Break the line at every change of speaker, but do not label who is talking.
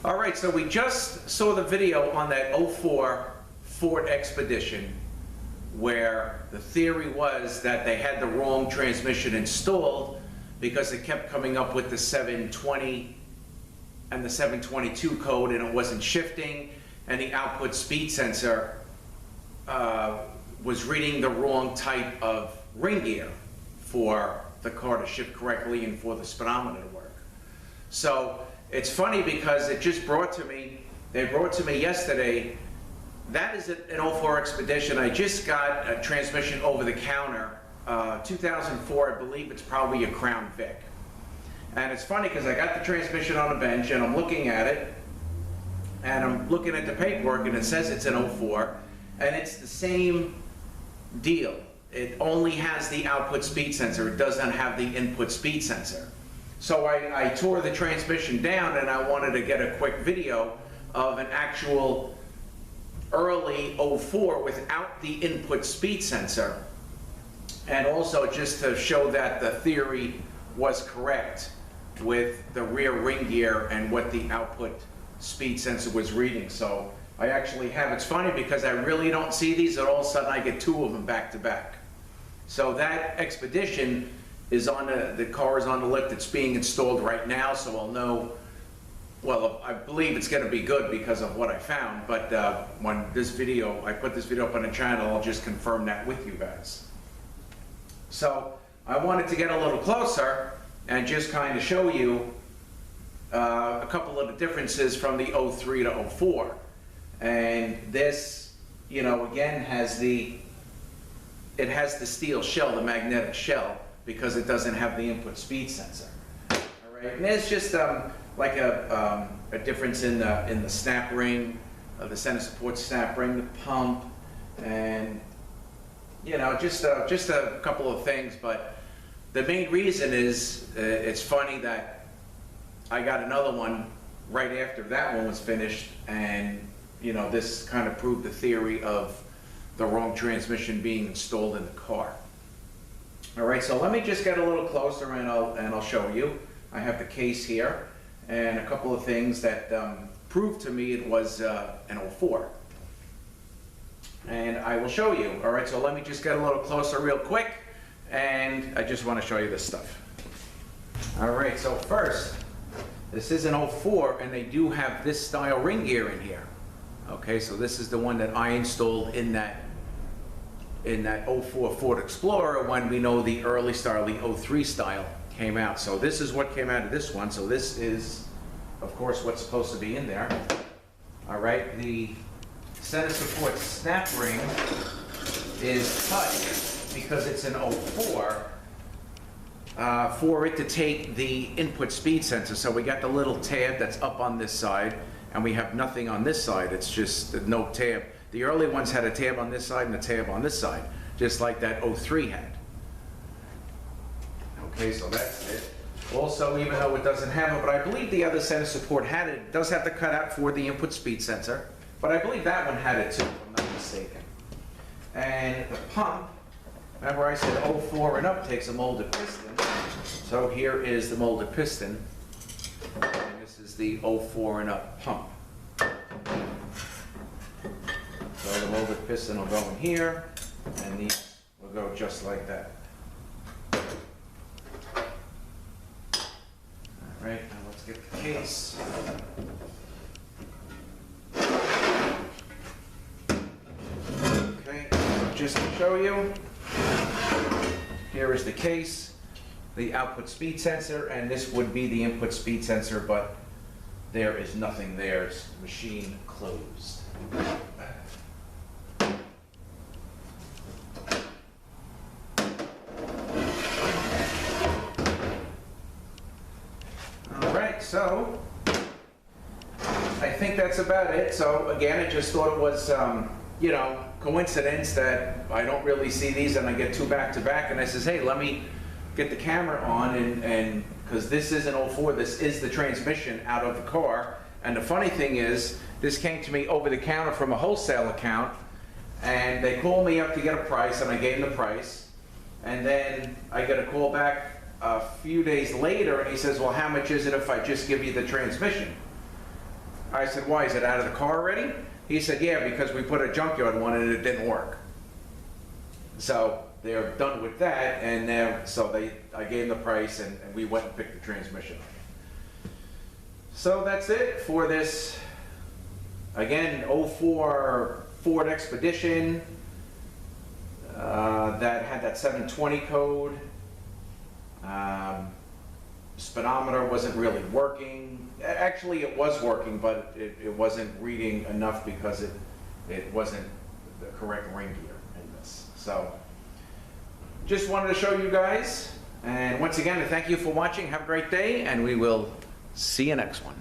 All right, so we just saw the video on that '04 Ford Expedition where the theory was that they had the wrong transmission installed because it kept coming up with the 720 and the 722 code and it wasn't shifting, and the output speed sensor was reading the wrong type of ring gear for the car to shift correctly and for the speedometer to work. So it's funny because it just brought to me, they brought to me yesterday, that is an '04 Expedition. I just got a transmission over the counter, 2004, I believe it's probably a Crown Vic. And it's funny because I got the transmission on a bench and I'm looking at it, and I'm looking at the paperwork and it says it's an '04, and it's the same deal. It only has the output speed sensor, it doesn't have the input speed sensor. So I tore the transmission down and I wanted to get a quick video of an actual early '04 without the input speed sensor, and also just to show that the theory was correct with the rear ring gear and what the output speed sensor was reading. So I actually have, it's funny because I really don't see these, and all of a sudden I get two of them back to back. So that Expedition is on the car is on the lift, it's being installed right now, so I'll know, well, I believe it's going to be good because of what I found, but when this video, I put this video up on the channel, I'll just confirm that with you guys. So I wanted to get a little closer and just kind of show you a couple of the differences from the '03 to '04. And this, you know, again it has the steel shell, the magnetic shell, because it doesn't have the input speed sensor. All right, and there's just like a difference in the snap ring, the center support snap ring, the pump, and you know, just a couple of things. But the main reason is it's funny that I got another one right after that one was finished, and you know, this kind of proved the theory of the wrong transmission being installed in the car. All right, so let me just get a little closer and I'll show you. I have the case here and a couple of things that proved to me it was an '04. And I will show you. All right, so let me just get a little closer real quick, and I just want to show you this stuff. All right, so first, this is an '04, and they do have this style ring gear in here. Okay, so this is the one that I installed in that '04 Ford Explorer when we know the early style, the '03 style came out. So this is what came out of this one. So this is, of course, what's supposed to be in there. All right, the center support snap ring is cut because it's an '04 for it to take the input speed sensor. So we got the little tab that's up on this side, and we have nothing on this side. It's just no tab. The early ones had a tab on this side and a tab on this side, just like that '03 had. Okay, so that's it. Also, even though it doesn't have it, but I believe the other center support had it, it does have the cutout for the input speed sensor, but I believe that one had it too, if I'm not mistaken. And the pump, remember I said '04 and up takes a molded piston. So here is the molded piston, and this is the '04 and up pump. So the molded piston will go in here, and these will go just like that. All right, now let's get the case. Okay, so just to show you, here is the case, the output speed sensor, and this would be the input speed sensor, but there is nothing there. It's machine closed. So, I think that's about it. So again, I just thought it was, you know, coincidence that I don't really see these and I get two back to back, and I says, hey, let me get the camera on, and because this is an '04, this is the transmission out of the car. And the funny thing is, this came to me over the counter from a wholesale account, and they called me up to get a price, and I gave them the price, and then I get a call back a few days later, and he says, well, how much is it if I just give you the transmission? I said, why, is it out of the car already? He said, yeah, because we put a junkyard one and it didn't work. So they're done with that, and I gave them the price, and we went and picked the transmission up. So that's it for this, again, '04 Ford Expedition that had that 720 code. Speedometer wasn't really working. Actually, it was working, but it wasn't reading enough because it wasn't the correct ring gear in this. So just wanted to show you guys. And once again, thank you for watching. Have a great day, and we will see you next one.